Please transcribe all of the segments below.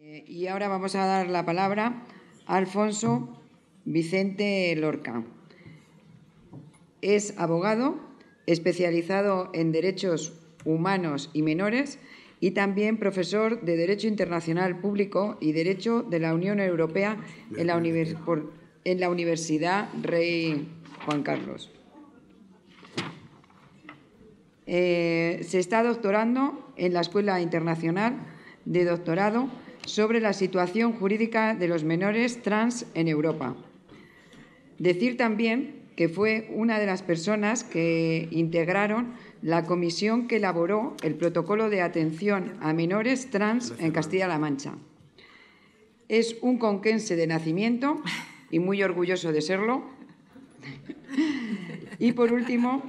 Y ahora vamos a dar la palabra a Alfonso Vicente Lorca. Es abogado especializado en derechos humanos y menores y también profesor de Derecho Internacional Público y Derecho de la Unión Europea en la Universidad Rey Juan Carlos. Se está doctorando en la Escuela Internacional de Doctorado sobre la situación jurídica de los menores trans en Europa. Decir también que fue una de las personas que integraron la comisión que elaboró el protocolo de atención a menores trans en Castilla-La Mancha. Es un conquense de nacimiento y muy orgulloso de serlo. Y, por último,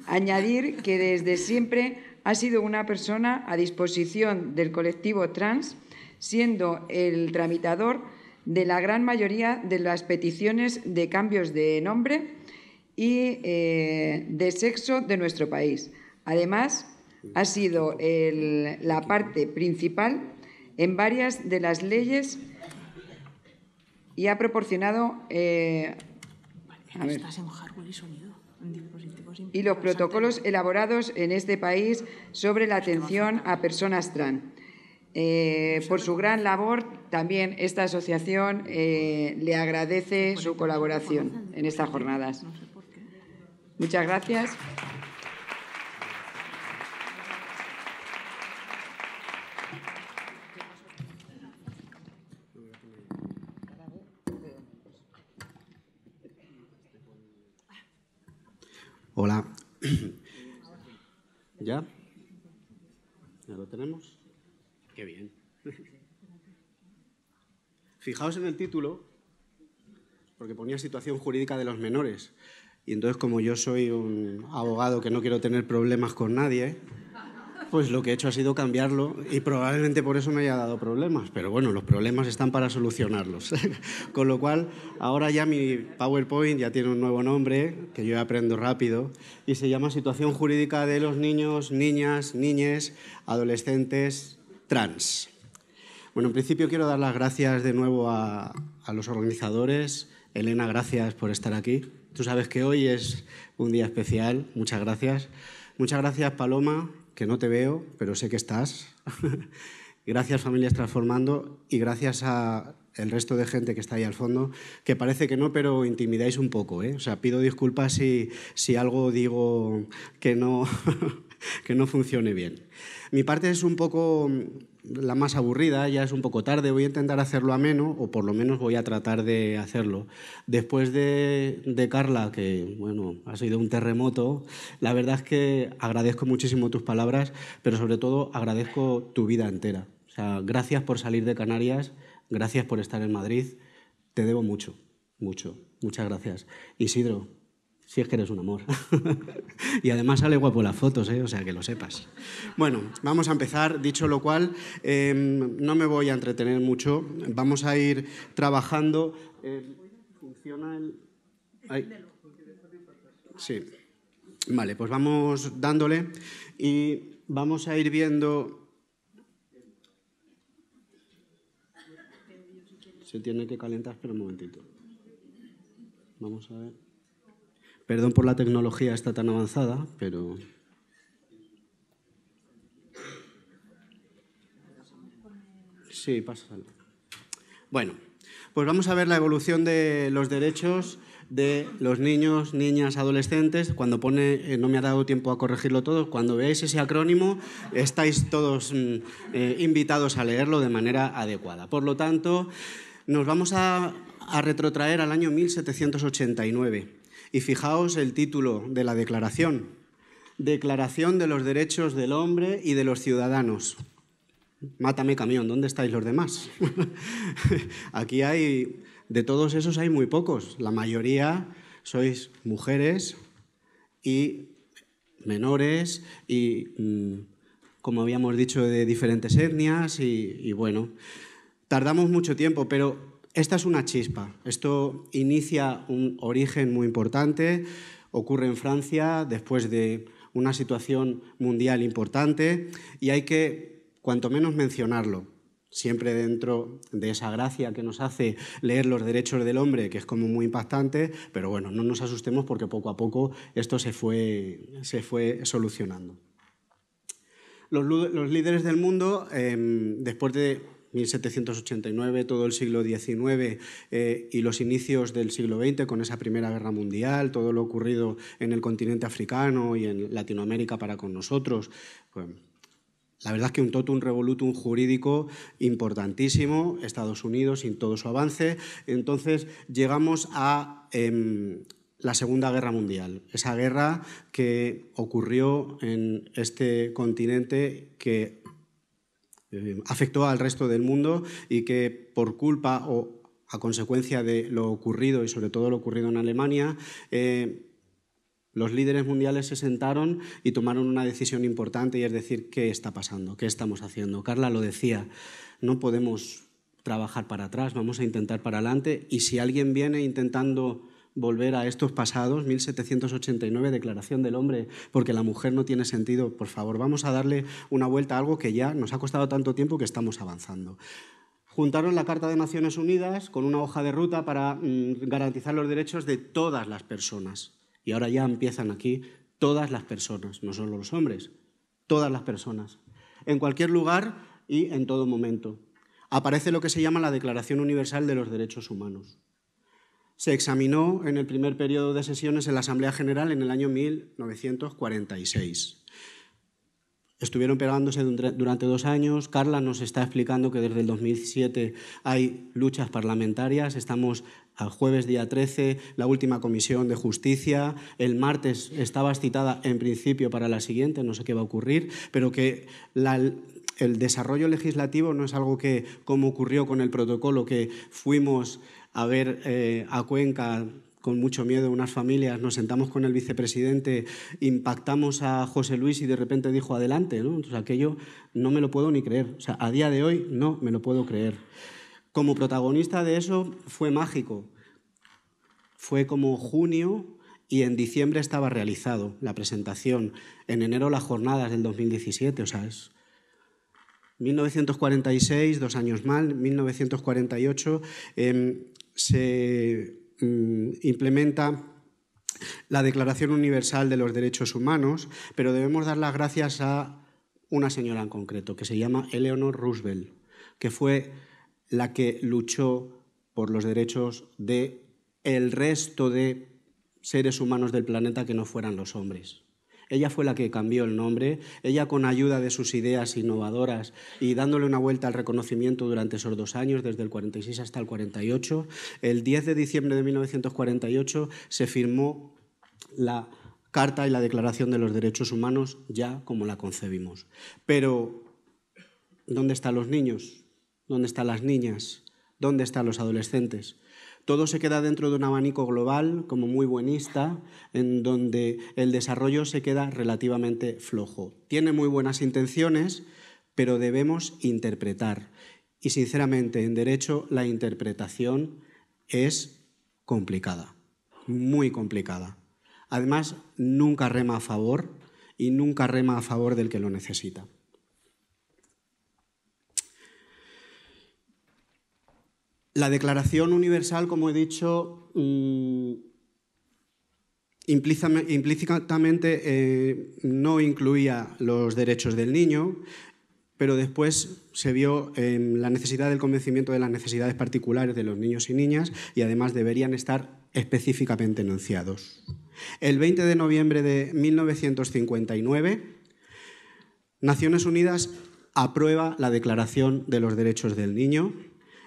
añadir que desde siempre ha sido una persona a disposición del colectivo trans, siendo el tramitador de la gran mayoría de las peticiones de cambios de nombre y de sexo de nuestro país. Además, ha sido la parte principal en varias de las leyes y ha proporcionado y los protocolos elaborados en este país sobre la atención a personas trans. Por su gran labor, también esta asociación le agradece su colaboración en estas jornadas. Muchas gracias. Hola. ¿Ya? ¿Ya lo tenemos? Qué bien. Fijaos en el título, porque ponía situación jurídica de los menores. Y entonces, como yo soy un abogado que no quiero tener problemas con nadie, pues lo que he hecho ha sido cambiarlo y probablemente por eso me haya dado problemas. Pero bueno, los problemas están para solucionarlos. Con lo cual, ahora ya mi PowerPoint ya tiene un nuevo nombre, que yo aprendo rápido, y se llama Situación jurídica de los niños, niñas, niñes, adolescentes trans. Bueno, en principio quiero dar las gracias de nuevo a los organizadores. Elena, gracias por estar aquí. Tú sabes que hoy es un día especial. Muchas gracias. Muchas gracias, Paloma, que no te veo, pero sé que estás. Gracias, Familias Transformando, y gracias a el resto de gente que está ahí al fondo, que parece que no, pero intimidáis un poco, ¿eh? O sea, pido disculpas si algo digo que no, que no funcione bien. Mi parte es un poco la más aburrida, ya es un poco tarde, voy a intentar hacerlo ameno, o por lo menos voy a tratar de hacerlo. Después de Carla, que bueno, ha sido un terremoto, la verdad es que agradezco muchísimo tus palabras, pero sobre todo agradezco tu vida entera. O sea, gracias por salir de Canarias, gracias por estar en Madrid, te debo mucho, mucho, muchas gracias. Isidro, si es que eres un amor. Y además sale guapo en las fotos, ¿eh? O sea, que lo sepas. Bueno, vamos a empezar. Dicho lo cual, no me voy a entretener mucho. Vamos a ir trabajando. ¿Funciona el...? Ahí. Sí. Vale, pues vamos dándole y vamos a ir viendo... Se tiene que calentar, espera un momentito. Vamos a ver... Perdón por la tecnología está tan avanzada, pero... Sí, pásalo. Bueno, pues vamos a ver la evolución de los derechos de los niños, niñas, adolescentes. Cuando pone, no me ha dado tiempo a corregirlo todo, cuando veáis ese acrónimo estáis todos invitados a leerlo de manera adecuada. Por lo tanto, nos vamos a retrotraer al año 1789. Y fijaos el título de la declaración. Declaración de los derechos del hombre y de los ciudadanos. Mátame camión, ¿dónde estáis los demás? Aquí hay, de todos esos hay muy pocos. La mayoría sois mujeres y menores y, como habíamos dicho, de diferentes etnias y bueno, tardamos mucho tiempo, pero... Esta es una chispa. Esto inicia un origen muy importante, ocurre en Francia después de una situación mundial importante y hay que, cuanto menos, mencionarlo. siempre dentro de esa gracia que nos hace leer los derechos del hombre, que es como muy impactante, pero bueno, no nos asustemos porque poco a poco esto se fue solucionando. Los líderes del mundo, después de 1789, todo el siglo XIX y los inicios del siglo XX con esa Primera Guerra Mundial, todo lo ocurrido en el continente africano y en Latinoamérica para con nosotros, pues, la verdad es que un totum revolutum jurídico importantísimo, Estados Unidos sin todo su avance. Entonces llegamos a la Segunda Guerra Mundial, esa guerra que ocurrió en este continente que afectó al resto del mundo y que por culpa o a consecuencia de lo ocurrido y sobre todo lo ocurrido en Alemania, los líderes mundiales se sentaron y tomaron una decisión importante y es decir, ¿qué está pasando? ¿Qué estamos haciendo? Carla lo decía, no podemos trabajar para atrás, vamos a intentar para adelante y si alguien viene intentando volver a estos pasados, 1789, Declaración del Hombre, porque la mujer no tiene sentido, por favor, vamos a darle una vuelta a algo que ya nos ha costado tanto tiempo que estamos avanzando. Juntaron la Carta de Naciones Unidas con una hoja de ruta para garantizar los derechos de todas las personas. Y ahora ya empiezan aquí todas las personas, no solo los hombres, todas las personas, en cualquier lugar y en todo momento. Aparece lo que se llama la Declaración Universal de los Derechos Humanos. Se examinó en el primer periodo de sesiones en la Asamblea General en el año 1946. Estuvieron pegándose durante 2 años. Carla nos está explicando que desde el 2007 hay luchas parlamentarias. Estamos al jueves día 13, la última comisión de justicia. El martes estabas citada en principio para la siguiente, no sé qué va a ocurrir, pero que el desarrollo legislativo no es algo que, como ocurrió con el protocolo, que fuimos a ver a Cuenca con mucho miedo unas familias, nos sentamos con el vicepresidente, impactamos a José Luis y de repente dijo adelante, ¿no? Entonces aquello no me lo puedo ni creer. O sea, a día de hoy no me lo puedo creer. Como protagonista de eso fue mágico. Fue como junio y en diciembre estaba realizado la presentación. En enero las jornadas del 2017, o sea, es 1946, 2 años más, 1948 se implementa la Declaración Universal de los Derechos Humanos, pero debemos dar las gracias a una señora en concreto, que se llama Eleanor Roosevelt, que fue la que luchó por los derechos del resto de seres humanos del planeta que no fueran los hombres. Ella fue la que cambió el nombre, ella con ayuda de sus ideas innovadoras y dándole una vuelta al reconocimiento durante esos 2 años, desde el 46 hasta el 48, el 10 de diciembre de 1948 se firmó la Carta y la Declaración de los Derechos Humanos ya como la concebimos. Pero, ¿dónde están los niños? ¿Dónde están las niñas? ¿Dónde están los adolescentes? Todo se queda dentro de un abanico global, como muy buenista, en donde el desarrollo se queda relativamente flojo. Tiene muy buenas intenciones, pero debemos interpretar. Y sinceramente, en derecho, la interpretación es complicada, muy complicada. Además, nunca rema a favor y nunca rema a favor del que lo necesita. La Declaración Universal, como he dicho, implícitamente no incluía los derechos del niño, pero después se vio la necesidad del convencimiento de las necesidades particulares de los niños y niñas y además deberían estar específicamente enunciados. El 20 de noviembre de 1959, Naciones Unidas aprueba la Declaración de los Derechos del Niño.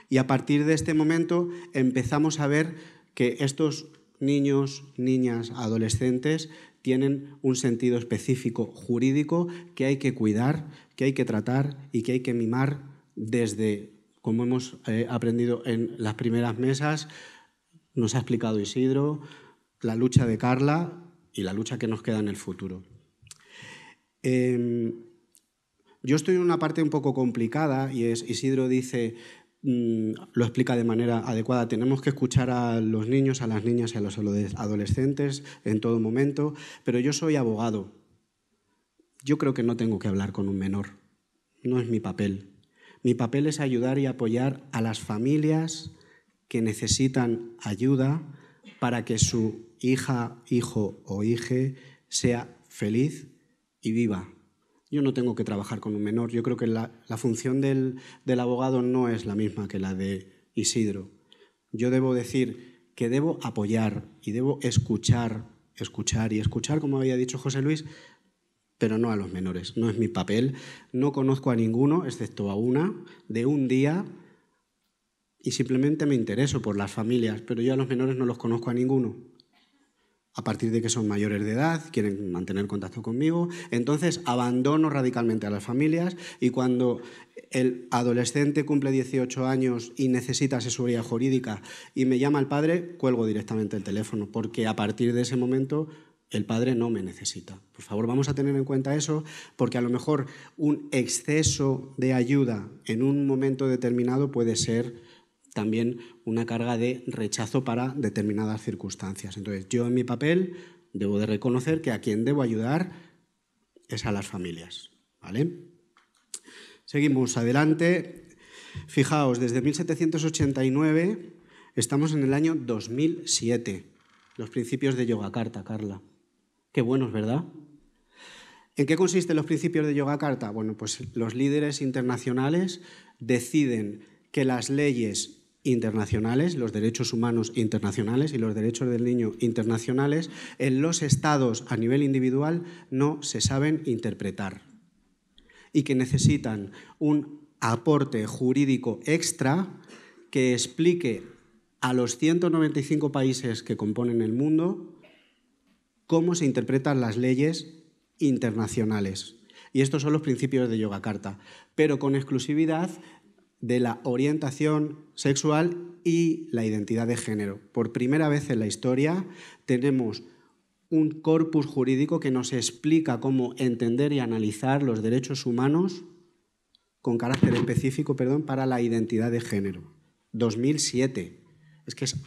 Y a partir de este momento empezamos a ver que estos niños, niñas, adolescentes tienen un sentido específico jurídico que hay que cuidar, que hay que tratar y que hay que mimar desde, como hemos aprendido en las primeras mesas, nos ha explicado Isidro, la lucha de Carla y la lucha que nos queda en el futuro. Yo estoy en una parte un poco complicada y es, Isidro dice, lo explica de manera adecuada, tenemos que escuchar a los niños, a las niñas y a los adolescentes en todo momento, pero yo soy abogado. Yo creo que no tengo que hablar con un menor, no es mi papel. Mi papel es ayudar y apoyar a las familias que necesitan ayuda para que su hija, hijo o hije sea feliz y viva. Yo no tengo que trabajar con un menor. Yo creo que la función del abogado no es la misma que la de Isidro. Yo debo decir que debo apoyar y debo escuchar, como había dicho José Luis, pero no a los menores. No es mi papel. No conozco a ninguno, excepto a una, de un día, y simplemente me intereso por las familias, pero yo a los menores no los conozco a ninguno. A partir de que son mayores de edad, quieren mantener contacto conmigo, entonces abandono radicalmente a las familias, y cuando el adolescente cumple 18 años y necesita asesoría jurídica y me llama el padre, cuelgo directamente el teléfono, porque a partir de ese momento el padre no me necesita. Por favor, vamos a tener en cuenta eso, porque a lo mejor un exceso de ayuda en un momento determinado puede ser también una carga de rechazo para determinadas circunstancias. Entonces, yo en mi papel debo de reconocer que a quien debo ayudar es a las familias, ¿vale? Seguimos adelante. Fijaos, desde 1789 estamos en el año 2007. Los principios de Yogyakarta, Carla. Qué buenos, ¿verdad? ¿En qué consisten los principios de Yogyakarta? Bueno, pues los líderes internacionales deciden que las leyes internacionales, los derechos humanos internacionales y los derechos del niño internacionales, en los estados a nivel individual no se saben interpretar y que necesitan un aporte jurídico extra que explique a los 195 países que componen el mundo cómo se interpretan las leyes internacionales. Y estos son los principios de Yogyakarta, pero con exclusividad de la orientación sexual y la identidad de género. Por primera vez en la historia tenemos un corpus jurídico que nos explica cómo entender y analizar los derechos humanos con carácter específico, para la identidad de género. 2007. Es que es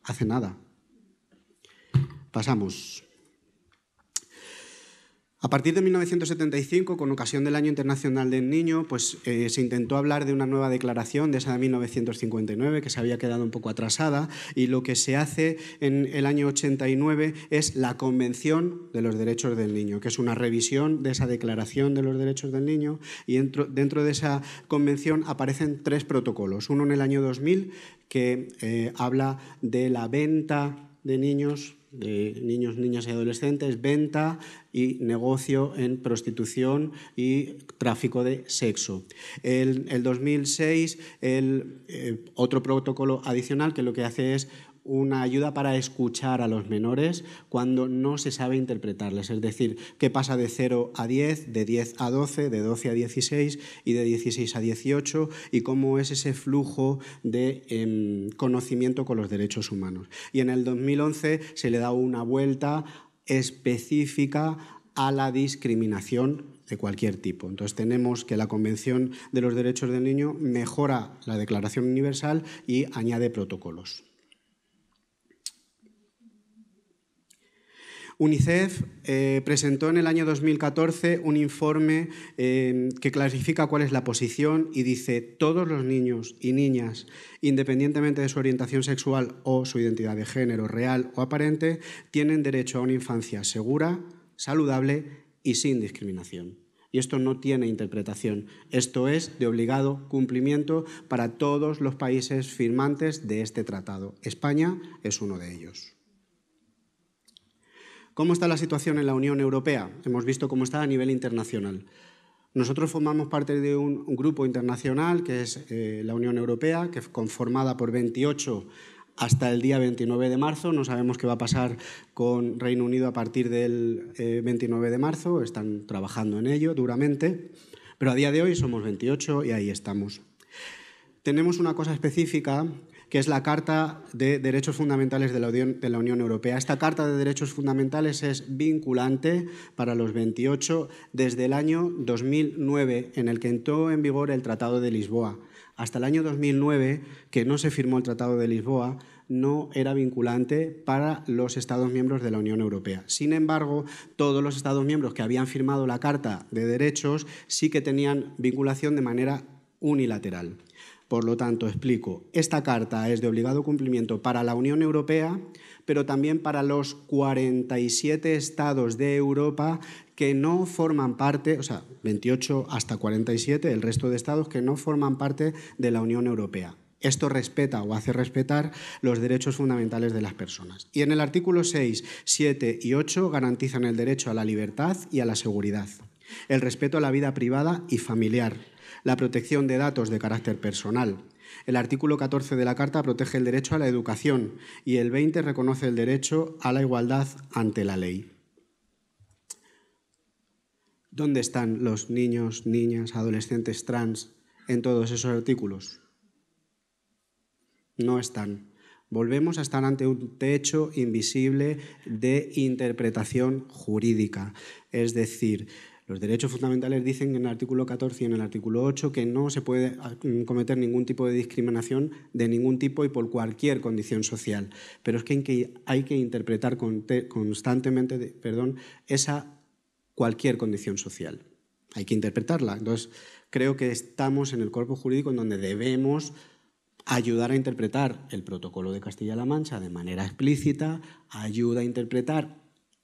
hace nada. Pasamos. A partir de 1975, con ocasión del Año Internacional del Niño, pues se intentó hablar de una nueva declaración, de esa de 1959, que se había quedado un poco atrasada, y lo que se hace en el año 89 es la Convención de los Derechos del Niño, que es una revisión de esa Declaración de los Derechos del Niño, y dentro de esa convención aparecen 3 protocolos. Uno en el año 2000, que habla de la venta de niños, niñas y adolescentes, venta y negocio en prostitución y tráfico de sexo. El 2006, otro protocolo adicional que lo que hace es una ayuda para escuchar a los menores cuando no se sabe interpretarles, es decir, qué pasa de 0 a 10, de 10 a 12, de 12 a 16 y de 16 a 18, y cómo es ese flujo de conocimiento con los derechos humanos. Y en el 2011 se le da una vuelta específica a la discriminación de cualquier tipo. Entonces tenemos que la Convención de los Derechos del Niño mejora la Declaración Universal y añade protocolos. UNICEF presentó en el año 2014 un informe que clarifica cuál es la posición y dice: todos los niños y niñas, independientemente de su orientación sexual o su identidad de género real o aparente, tienen derecho a una infancia segura, saludable y sin discriminación. Y esto no tiene interpretación. Esto es de obligado cumplimiento para todos los países firmantes de este tratado. España es uno de ellos. ¿Cómo está la situación en la Unión Europea? Hemos visto cómo está a nivel internacional. Nosotros formamos parte de un grupo internacional que es la Unión Europea, que es conformada por 28 hasta el día 29 de marzo. No sabemos qué va a pasar con Reino Unido a partir del 29 de marzo. Están trabajando en ello duramente, pero a día de hoy somos 28 y ahí estamos. Tenemos una cosa específica, que es la Carta de Derechos Fundamentales de la Unión Europea. Esta Carta de Derechos Fundamentales es vinculante para los 28 desde el año 2009, en el que entró en vigor el Tratado de Lisboa. Hasta el año 2009, que no se firmó el Tratado de Lisboa, no era vinculante para los Estados miembros de la Unión Europea. Sin embargo, todos los Estados miembros que habían firmado la Carta de Derechos sí que tenían vinculación de manera unilateral. Por lo tanto, explico, esta carta es de obligado cumplimiento para la Unión Europea, pero también para los 47 estados de Europa que no forman parte, o sea, 28 hasta 47, el resto de estados que no forman parte de la Unión Europea. Esto respeta o hace respetar los derechos fundamentales de las personas. Y en el artículo 6, 7 y 8 garantizan el derecho a la libertad y a la seguridad, el respeto a la vida privada y familiar, la protección de datos de carácter personal. El artículo 14 de la Carta protege el derecho a la educación y el 20 reconoce el derecho a la igualdad ante la ley. ¿Dónde están los niños, niñas, adolescentes trans en todos esos artículos? No están. Volvemos a estar ante un techo invisible de interpretación jurídica. Es decir, los derechos fundamentales dicen en el artículo 14 y en el artículo 8 que no se puede cometer ningún tipo de discriminación de ningún tipo y por cualquier condición social. Pero es que hay que interpretar constantemente esa cualquier condición social. Hay que interpretarla. Entonces, creo que estamos en el cuerpo jurídico en donde debemos ayudar a interpretar el protocolo de Castilla-La Mancha de manera explícita, ayuda a interpretar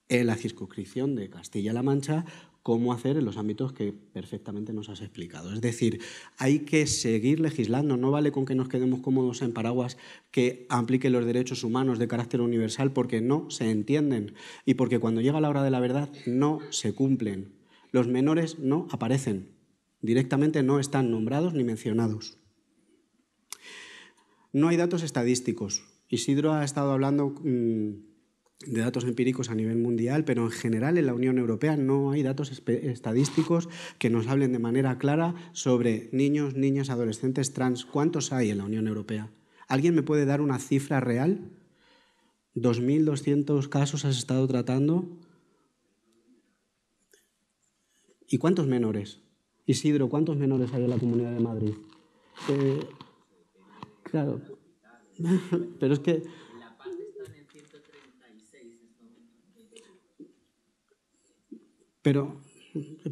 en la circunscripción de Castilla-La Mancha cómo hacer en los ámbitos que perfectamente nos has explicado. Es decir, hay que seguir legislando, no vale con que nos quedemos cómodos en paraguas que apliquen los derechos humanos de carácter universal porque no se entienden y porque cuando llega la hora de la verdad no se cumplen. Los menores no aparecen, directamente no están nombrados ni mencionados. No hay datos estadísticos. Isidro ha estado hablando de datos empíricos a nivel mundial, pero en general en la Unión Europea no hay datos estadísticos que nos hablen de manera clara sobre niños, niñas, adolescentes trans. ¿Cuántos hay en la Unión Europea? ¿Alguien me puede dar una cifra real? ¿2.200 casos has estado tratando? ¿Y cuántos menores? Isidro, ¿cuántos menores hay en la Comunidad de Madrid? Claro, pero es que... En La Paz están en 136.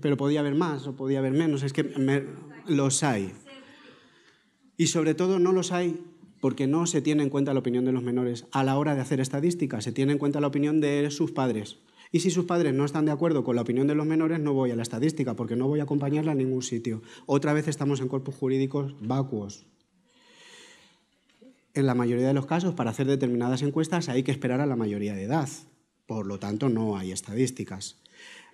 Pero podía haber más o podía haber menos, es que los hay. Y sobre todo no los hay porque no se tiene en cuenta la opinión de los menores a la hora de hacer estadísticas, se tiene en cuenta la opinión de sus padres. Y si sus padres no están de acuerdo con la opinión de los menores, no voy a la estadística porque no voy a acompañarla a ningún sitio. Otra vez estamos en cuerpos jurídicos vacuos. En la mayoría de los casos, para hacer determinadas encuestas hay que esperar a la mayoría de edad. Por lo tanto, no hay estadísticas.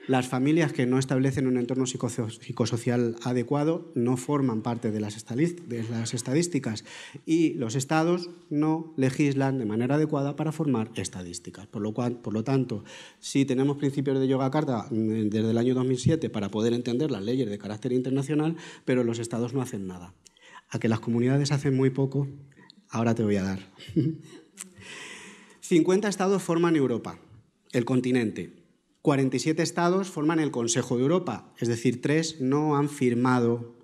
Las familias que no establecen un entorno psicosocial adecuado no forman parte de las estadísticas y los estados no legislan de manera adecuada para formar estadísticas. Por lo tanto, sí tenemos principios de Yoga Carta desde el año 2007 para poder entender las leyes de carácter internacional, pero los estados no hacen nada. A que las comunidades hacen muy poco, ahora te voy a dar. 50 estados forman Europa, el continente. 47 estados forman el Consejo de Europa, es decir, 3 no han firmado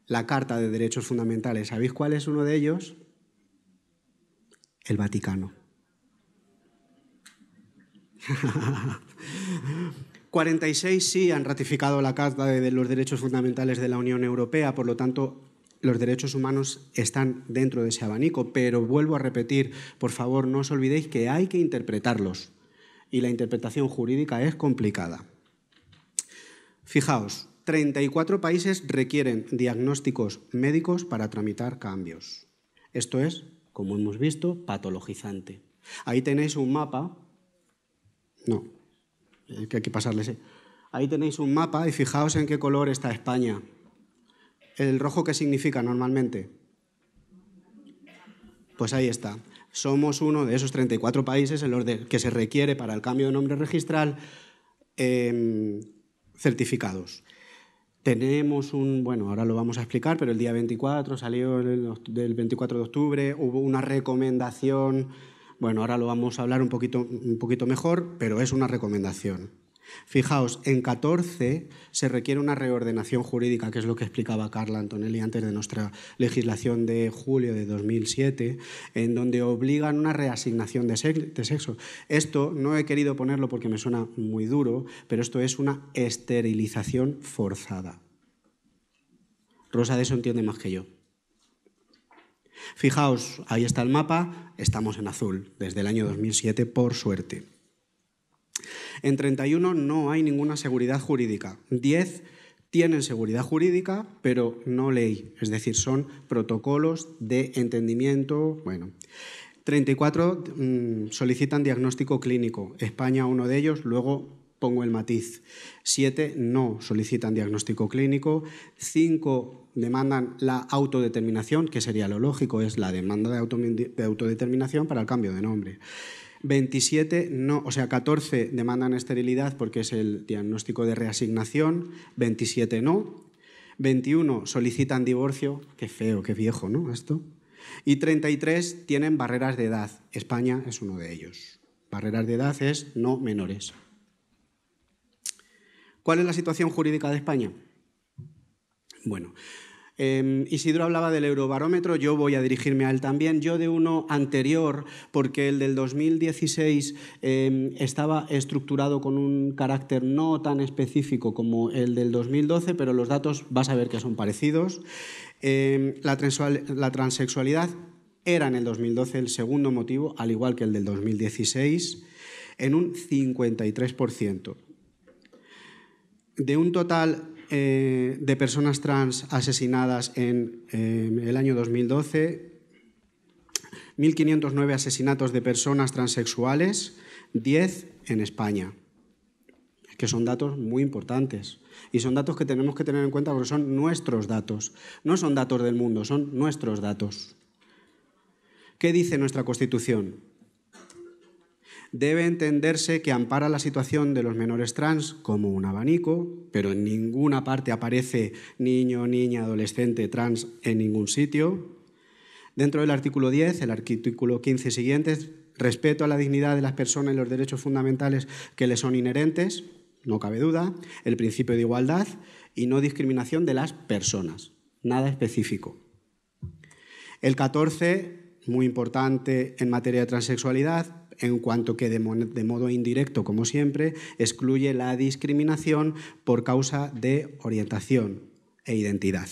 la Carta de Derechos Fundamentales. ¿Sabéis cuál es uno de ellos? El Vaticano. 46 sí han ratificado la Carta de los Derechos Fundamentales de la Unión Europea, por lo tanto, los derechos humanos están dentro de ese abanico, pero vuelvo a repetir, por favor, no os olvidéis que hay que interpretarlos. Y la interpretación jurídica es complicada. Fijaos, 34 países requieren diagnósticos médicos para tramitar cambios. Esto es, como hemos visto, patologizante. Ahí tenéis un mapa. No, que hay que pasarle ese. Ahí tenéis un mapa y fijaos en qué color está España. ¿El rojo qué significa normalmente? Pues ahí está. Somos uno de esos 34 países en los que se requiere para el cambio de nombre registral certificados. Tenemos bueno, ahora lo vamos a explicar, pero el día 24 salió del 24 de octubre, hubo una recomendación, bueno, ahora lo vamos a hablar un poquito mejor, pero es una recomendación. Fijaos, en 14 se requiere una reordenación jurídica, que es lo que explicaba Carla Antonelli antes de nuestra legislación de julio de 2007, en donde obligan una reasignación de sexo. Esto no he querido ponerlo porque me suena muy duro, pero esto es una esterilización forzada. Rosa de eso entiende más que yo. Fijaos, ahí está el mapa, estamos en azul, desde el año 2007, por suerte. En 31 no hay ninguna seguridad jurídica. 10 tienen seguridad jurídica, pero no ley, es decir, son protocolos de entendimiento. Bueno, 34 solicitan diagnóstico clínico. España, uno de ellos, luego pongo el matiz. 7 no solicitan diagnóstico clínico. 5 demandan la autodeterminación, que sería lo lógico, es la demanda de autodeterminación para el cambio de nombre. 27 no, o sea, 14 demandan esterilidad porque es el diagnóstico de reasignación, 27 no, 21 solicitan divorcio, qué feo, qué viejo, ¿no? Esto. Y 33 tienen barreras de edad. España es uno de ellos. Barreras de edad es no menores. ¿Cuál es la situación jurídica de España? Bueno, Isidro hablaba del Eurobarómetro, yo voy a dirigirme a él también. Yo de uno anterior, porque el del 2016 estaba estructurado con un carácter no tan específico como el del 2012, pero los datos vas a ver que son parecidos. La transexualidad era en el 2012 el segundo motivo, al igual que el del 2016, en un 53%. De un total de personas trans asesinadas en el año 2012, 1.509 asesinatos de personas transexuales, 10 en España. Que son datos muy importantes y son datos que tenemos que tener en cuenta porque son nuestros datos. No son datos del mundo, son nuestros datos. ¿Qué dice nuestra Constitución? Debe entenderse que ampara la situación de los menores trans como un abanico, pero en ninguna parte aparece niño, niña, adolescente trans en ningún sitio. Dentro del artículo 10, el artículo 15 y siguientes, respeto a la dignidad de las personas y los derechos fundamentales que les son inherentes, no cabe duda, el principio de igualdad y no discriminación de las personas, nada específico. El 14, muy importante en materia de transexualidad, en cuanto que de modo indirecto, como siempre, excluye la discriminación por causa de orientación e identidad,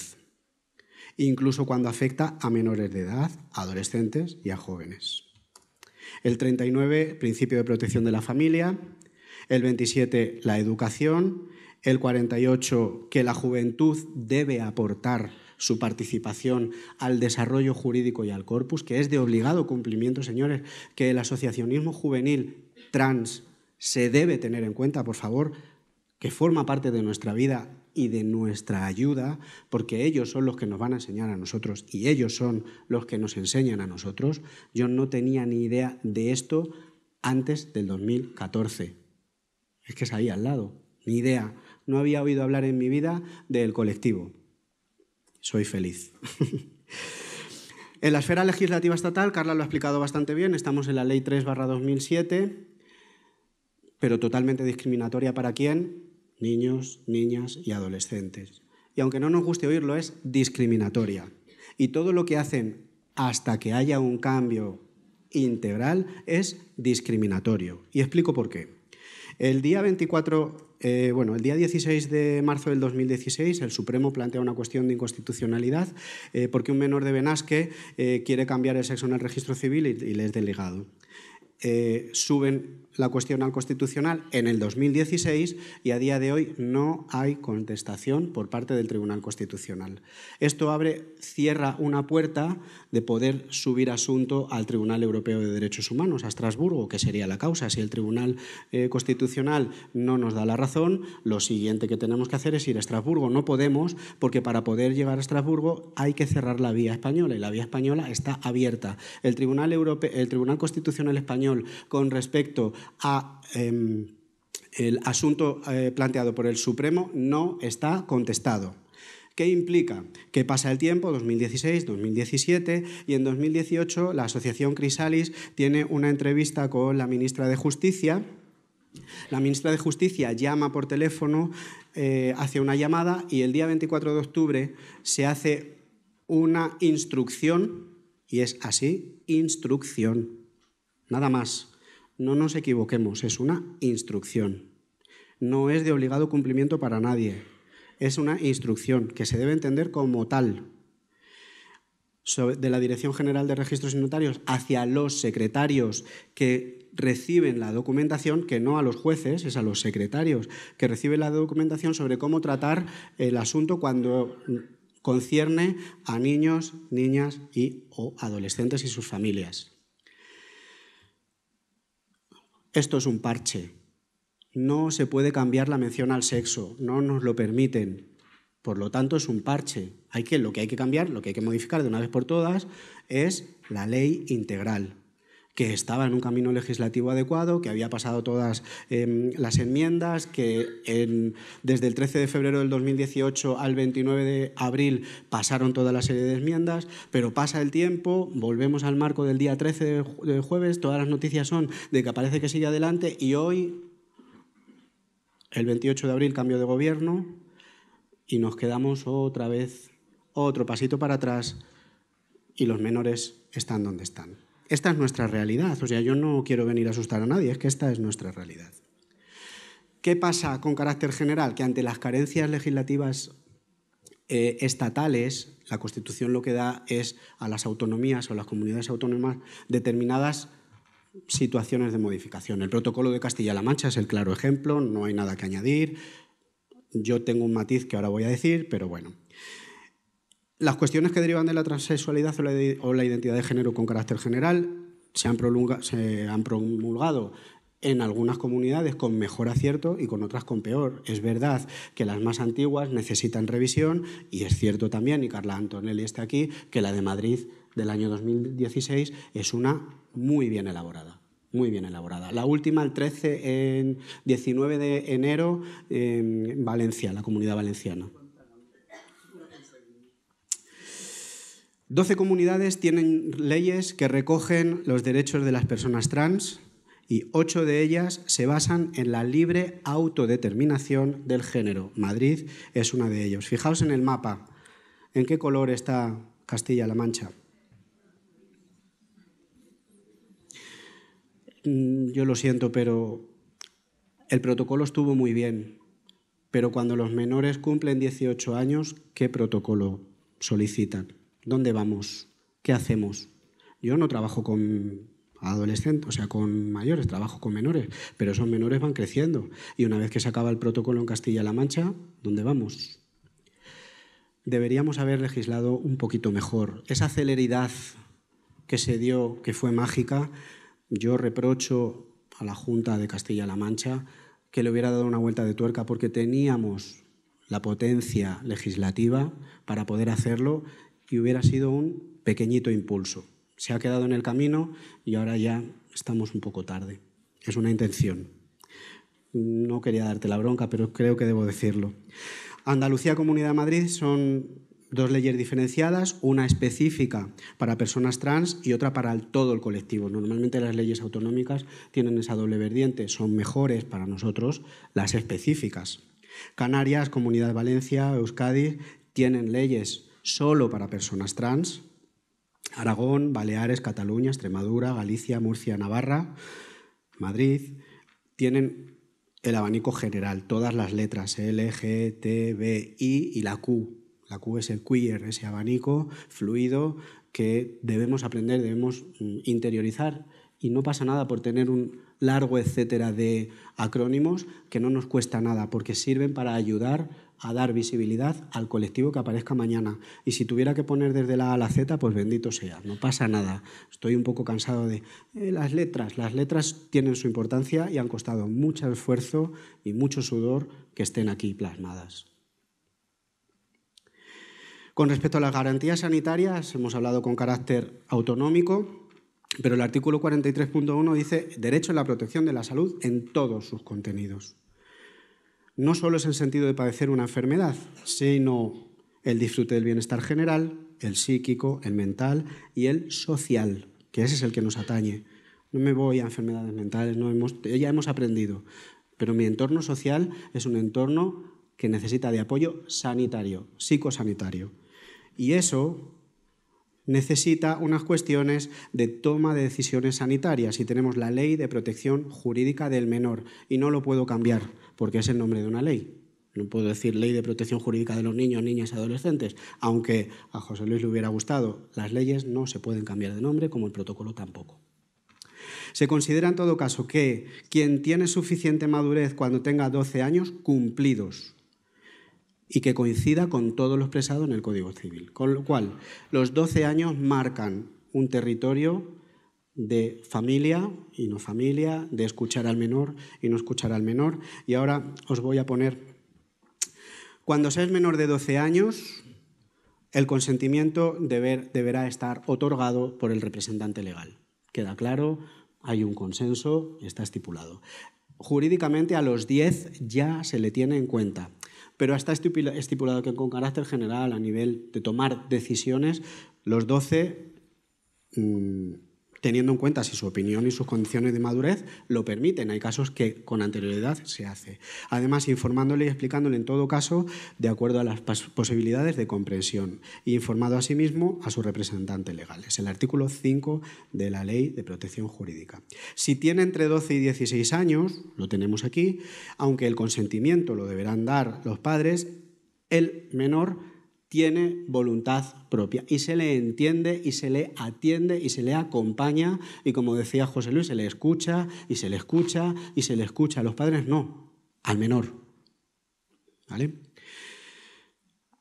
incluso cuando afecta a menores de edad, a adolescentes y a jóvenes. El 39, principio de protección de la familia. El 27, la educación. El 48, que la juventud debe aportar su participación al desarrollo jurídico y al corpus, que es de obligado cumplimiento, señores, que el asociacionismo juvenil trans se debe tener en cuenta, por favor, que forma parte de nuestra vida y de nuestra ayuda, porque ellos son los que nos van a enseñar a nosotros y ellos son los que nos enseñan a nosotros. Yo no tenía ni idea de esto antes del 2014. Es que es ahí al lado, ni idea. No había oído hablar en mi vida del colectivo. Soy feliz. En la esfera legislativa estatal, Carla lo ha explicado bastante bien, estamos en la Ley 3/2007, pero totalmente discriminatoria ¿para quién? Niños, niñas y adolescentes. Y aunque no nos guste oírlo, es discriminatoria. Y todo lo que hacen hasta que haya un cambio integral es discriminatorio. Y explico por qué. El día 16 de marzo del 2016, el Supremo plantea una cuestión de inconstitucionalidad porque un menor de Benasque quiere cambiar el sexo en el registro civil y le es delegado. Suben la cuestión al Constitucional en el 2016 y a día de hoy no hay contestación por parte del Tribunal Constitucional. Esto cierra una puerta de poder subir asunto al Tribunal Europeo de Derechos Humanos, a Estrasburgo, que sería la causa. Si el Tribunal Constitucional no nos da la razón, lo siguiente que tenemos que hacer es ir a Estrasburgo. No podemos, porque para poder llegar a Estrasburgo hay que cerrar la vía española y la vía española está abierta. El Tribunal Constitucional Español, con respecto a el asunto planteado por el Supremo, no está contestado. ¿Qué implica? Que pasa el tiempo, 2016, 2017, y en 2018 la Asociación Crisalis tiene una entrevista con la ministra de Justicia. La ministra de Justicia llama por teléfono, hace una llamada y el día 24 de octubre se hace una instrucción, y es así, instrucción, nada más. No nos equivoquemos, es una instrucción. No es de obligado cumplimiento para nadie. es una instrucción que se debe entender como tal de la Dirección General de Registros y Notarios hacia los secretarios que reciben la documentación, que no a los jueces, es a los secretarios que reciben la documentación sobre cómo tratar el asunto cuando concierne a niños, niñas o adolescentes y sus familias. Esto es un parche. No se puede cambiar la mención al sexo, no nos lo permiten. Por lo tanto, es un parche. Lo que hay que cambiar, lo que hay que modificar de una vez por todas es la ley integral, que estaba en un camino legislativo adecuado, que había pasado todas las enmiendas, que desde el 13 de febrero del 2018 al 29 de abril pasaron toda la serie de enmiendas, pero pasa el tiempo, volvemos al marco del día 13 de jueves, todas las noticias son de que parece que sigue adelante y hoy, el 28 de abril, cambio de gobierno y nos quedamos otra vez, otro pasito para atrás y los menores están donde están. Esta es nuestra realidad, o sea, yo no quiero venir a asustar a nadie, es que esta es nuestra realidad. ¿Qué pasa con carácter general? Que ante las carencias legislativas estatales, la Constitución lo que da es a las autonomías o las comunidades autónomas determinadas situaciones de modificación. El protocolo de Castilla-La Mancha es el claro ejemplo, no hay nada que añadir. Yo tengo un matiz que ahora voy a decir, pero bueno. Las cuestiones que derivan de la transexualidad o la identidad de género con carácter general se han promulgado en algunas comunidades con mejor acierto y con otras con peor. Es verdad que las más antiguas necesitan revisión y es cierto también, y Carla Antonelli está aquí, que la de Madrid del año 2016 es una muy bien elaborada. Muy bien elaborada. La última, el 19 de enero, en Valencia, la Comunidad Valenciana. 12 comunidades tienen leyes que recogen los derechos de las personas trans y 8 de ellas se basan en la libre autodeterminación del género. Madrid es una de ellos. Fijaos en el mapa. ¿En qué color está Castilla-La Mancha? Yo lo siento, pero el protocolo estuvo muy bien. Pero cuando los menores cumplen 18 años, ¿qué protocolo solicitan? ¿Dónde vamos? ¿Qué hacemos? Yo no trabajo con adolescentes, o sea, con mayores, trabajo con menores, pero esos menores van creciendo. Y una vez que se acaba el protocolo en Castilla-La Mancha, ¿dónde vamos? Deberíamos haber legislado un poquito mejor. Esa celeridad que se dio, que fue mágica, yo reprocho a la Junta de Castilla-La Mancha que le hubiera dado una vuelta de tuerca porque teníamos la potencia legislativa para poder hacerlo y hubiera sido un pequeñito impulso. Se ha quedado en el camino y ahora ya estamos un poco tarde. Es una intención. No quería darte la bronca, pero creo que debo decirlo. Andalucía, Comunidad de Madrid son 2 leyes diferenciadas, una específica para personas trans y otra para todo el colectivo. Normalmente las leyes autonómicas tienen esa doble vertiente, son mejores para nosotros las específicas. Canarias, Comunidad de Valencia, Euskadi tienen leyes solo para personas trans. Aragón, Baleares, Cataluña, Extremadura, Galicia, Murcia, Navarra, Madrid tienen el abanico general, todas las letras L, G, T, B, I y la Q. La Q es el queer, ese abanico fluido que debemos aprender, debemos interiorizar y no pasa nada por tener un largo etcétera de acrónimos que no nos cuesta nada porque sirven para ayudar a dar visibilidad al colectivo que aparezca mañana. Y si tuviera que poner desde la A a la Z, pues bendito sea, no pasa nada. Estoy un poco cansado de las letras. Las letras tienen su importancia y han costado mucho esfuerzo y mucho sudor que estén aquí plasmadas. Con respecto a las garantías sanitarias, hemos hablado con carácter autonómico, pero el artículo 43.1 dice derecho a la protección de la salud en todos sus contenidos. No solo es el sentido de padecer una enfermedad, sino el disfrute del bienestar general, el psíquico, el mental y el social, que ese es el que nos atañe. No me voy a enfermedades mentales, ya hemos aprendido, pero mi entorno social es un entorno que necesita de apoyo sanitario, psicosanitario. Y eso necesita unas cuestiones de toma de decisiones sanitarias y tenemos la Ley de Protección Jurídica del Menor y no lo puedo cambiar porque es el nombre de una ley. No puedo decir Ley de Protección Jurídica de los Niños, Niñas y Adolescentes, aunque a José Luis le hubiera gustado. Las leyes no se pueden cambiar de nombre, como el protocolo tampoco. Se considera en todo caso que quien tiene suficiente madurez cuando tenga 12 años cumplidos y que coincida con todo lo expresado en el Código Civil. Con lo cual, los 12 años marcan un territorio de familia y no familia, de escuchar al menor y no escuchar al menor. Y ahora os voy a poner... Cuando se es menor de 12 años, el consentimiento deberá estar otorgado por el representante legal. Queda claro, hay un consenso, está estipulado. Jurídicamente a los 10 ya se le tiene en cuenta, pero está estipulado que con carácter general, a nivel de tomar decisiones, los 12... teniendo en cuenta si su opinión y sus condiciones de madurez lo permiten. Hay casos que con anterioridad se hace. Además, informándole y explicándole en todo caso de acuerdo a las posibilidades de comprensión y informado asimismo a su representante legal. Es el artículo 5 de la Ley de Protección Jurídica. Si tiene entre 12 y 16 años, lo tenemos aquí, aunque el consentimiento lo deberán dar los padres, el menor tiene voluntad propia y se le entiende y se le atiende y se le acompaña y, como decía José Luis, se le escucha y se le escucha y se le escucha. A los padres no, al menor. ¿Vale?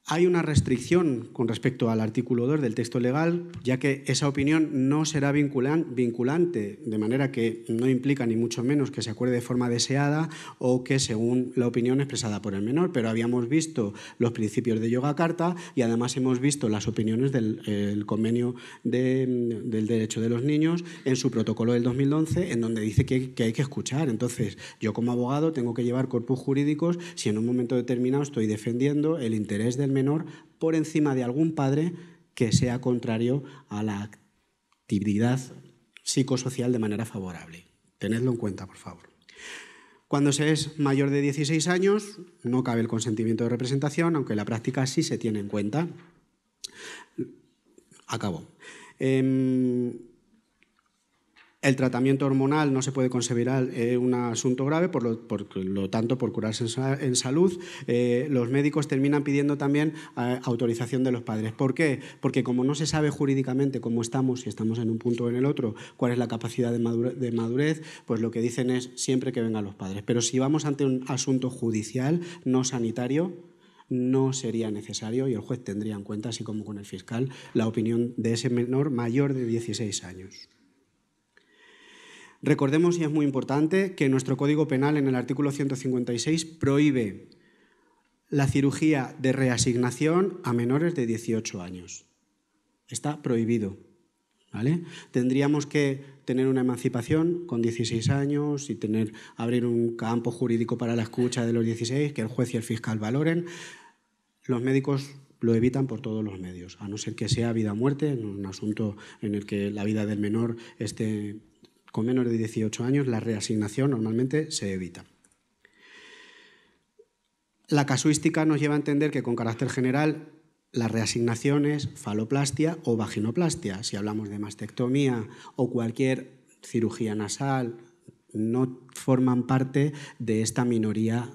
Hay una restricción con respecto al artículo 2 del texto legal, ya que esa opinión no será vinculante, de manera que no implica ni mucho menos que se acuerde de forma deseada o que según la opinión expresada por el menor. Pero habíamos visto los principios de Yogyakarta y además hemos visto las opiniones del Convenio del Derecho de los Niños en su protocolo del 2011, en donde dice que hay que escuchar. Entonces, yo como abogado tengo que llevar corpus jurídicos si en un momento determinado estoy defendiendo el interés del menor por encima de algún padre que sea contrario a la actividad psicosocial de manera favorable. Tenedlo en cuenta, por favor. Cuando se es mayor de 16 años, no cabe el consentimiento de representación, aunque en la práctica sí se tiene en cuenta. Acabo. El tratamiento hormonal no se puede considerar un asunto grave, por lo tanto, por curarse en salud, los médicos terminan pidiendo también autorización de los padres. ¿Por qué? Porque como no se sabe jurídicamente cómo estamos, si estamos en un punto o en el otro, cuál es la capacidad de madurez, pues lo que dicen es siempre que vengan los padres. Pero si vamos ante un asunto judicial, no sanitario, no sería necesario y el juez tendría en cuenta, así como con el fiscal, la opinión de ese menor mayor de 16 años. Recordemos, y es muy importante, que nuestro Código Penal en el artículo 156 prohíbe la cirugía de reasignación a menores de 18 años. Está prohibido, ¿vale? Tendríamos que tener una emancipación con 16 años y abrir un campo jurídico para la escucha de los 16, que el juez y el fiscal valoren. Los médicos lo evitan por todos los medios, a no ser que sea vida o muerte, en un asunto en el que la vida del menor esté con menos de 18 años, la reasignación normalmente se evita. La casuística nos lleva a entender que con carácter general la reasignación es faloplastia o vaginoplastia. Si hablamos de mastectomía o cualquier cirugía nasal, no forman parte de esta minoría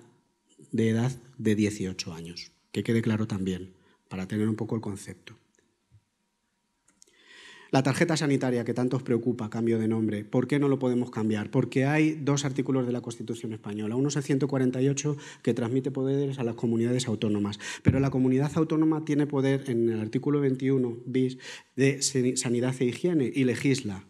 de edad de 18 años. Que quede claro también, para tener un poco el concepto. La tarjeta sanitaria que tanto os preocupa, cambio de nombre, ¿por qué no lo podemos cambiar? Porque hay dos artículos de la Constitución española. Uno es el 148, que transmite poderes a las comunidades autónomas, pero la comunidad autónoma tiene poder en el artículo 21 bis de sanidad e higiene y legisla.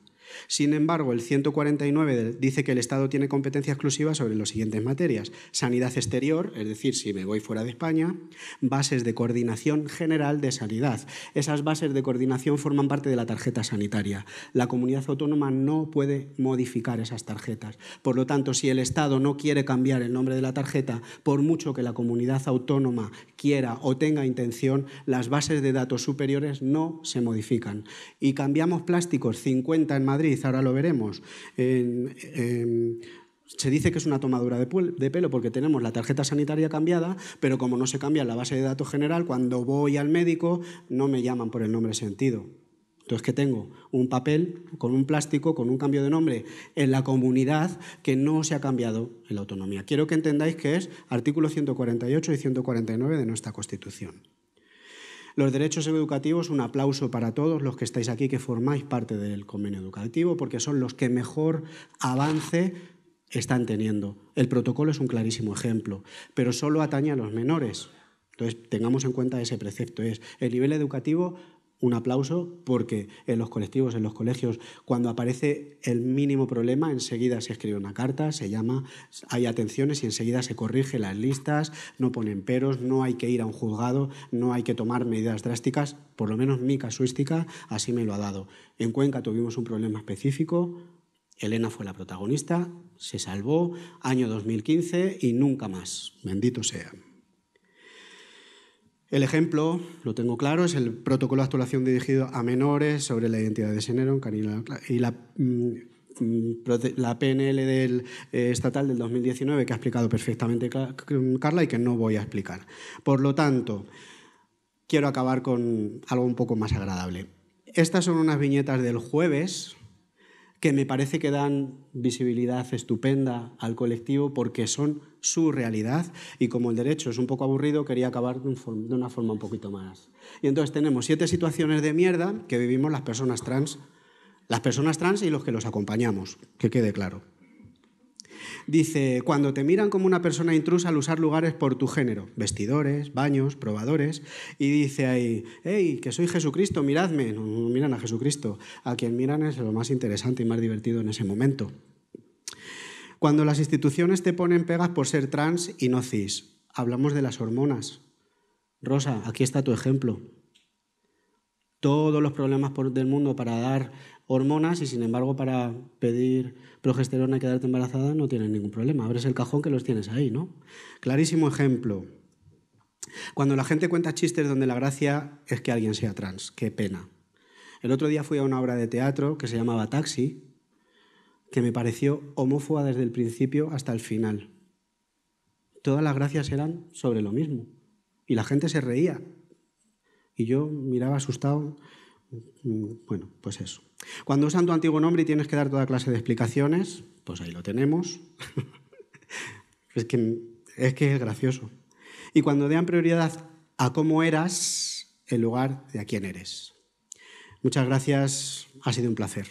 Sin embargo, el 149 dice que el Estado tiene competencia exclusiva sobre las siguientes materias: sanidad exterior, es decir, si me voy fuera de España; bases de coordinación general de sanidad. Esas bases de coordinación forman parte de la tarjeta sanitaria. La comunidad autónoma no puede modificar esas tarjetas. Por lo tanto, si el Estado no quiere cambiar el nombre de la tarjeta, por mucho que la comunidad autónoma quiera o tenga intención, las bases de datos superiores no se modifican. Y cambiamos plásticos, 50 en Madrid, ahora lo veremos. Se dice que es una tomadura de pelo porque tenemos la tarjeta sanitaria cambiada, pero como no se cambia la base de datos general, cuando voy al médico no me llaman por el nombre sentido. Entonces, ¿qué tengo? Un papel con un plástico, con un cambio de nombre en la comunidad que no se ha cambiado en la autonomía. Quiero que entendáis que es artículo 148 y 149 de nuestra Constitución. Los derechos educativos, un aplauso para todos los que estáis aquí, que formáis parte del convenio educativo, porque son los que mejor avance están teniendo. El protocolo es un clarísimo ejemplo, pero solo atañe a los menores. Entonces, tengamos en cuenta ese precepto. Es el nivel educativo, un aplauso, porque en los colectivos, en los colegios, cuando aparece el mínimo problema, enseguida se escribe una carta, se llama, hay atenciones y enseguida se corrige las listas, no ponen peros, no hay que ir a un juzgado, no hay que tomar medidas drásticas, por lo menos mi casuística así me lo ha dado. En Cuenca tuvimos un problema específico, Elena fue la protagonista, se salvó, año 2015 y nunca más, bendito sea. El ejemplo, lo tengo claro, es el protocolo de actuación dirigido a menores sobre la identidad de género y la PNL estatal del 2019 que ha explicado perfectamente Carla y que no voy a explicar. Por lo tanto, quiero acabar con algo un poco más agradable. Estas son unas viñetas del jueves que me parece que dan visibilidad estupenda al colectivo porque son su realidad y como el derecho es un poco aburrido, quería acabar de una forma un poquito más. Y entonces tenemos 7 situaciones de mierda que vivimos las personas trans y los que los acompañamos, que quede claro. Dice, cuando te miran como una persona intrusa al usar lugares por tu género, vestidores, baños, probadores, y dice ahí, hey, que soy Jesucristo, miradme. No miran a Jesucristo, a quien miran es lo más interesante y más divertido en ese momento. Cuando las instituciones te ponen pegas por ser trans y no cis, hablamos de las hormonas. Rosa, aquí está tu ejemplo. Todos los problemas del mundo para dar hormonas y, sin embargo, para pedir progesterona y quedarte embarazada no tienen ningún problema. Abres el cajón que los tienes ahí, ¿no? Clarísimo ejemplo. Cuando la gente cuenta chistes donde la gracia es que alguien sea trans. Qué pena. El otro día fui a una obra de teatro que se llamaba Taxi, que me pareció homófoba desde el principio hasta el final. Todas las gracias eran sobre lo mismo. Y la gente se reía. Y yo miraba asustado. Bueno, pues eso. Cuando usan tu antiguo nombre y tienes que dar toda clase de explicaciones, pues ahí lo tenemos. es que es gracioso. Y cuando dan prioridad a cómo eras en lugar de a quién eres. Muchas gracias, ha sido un placer.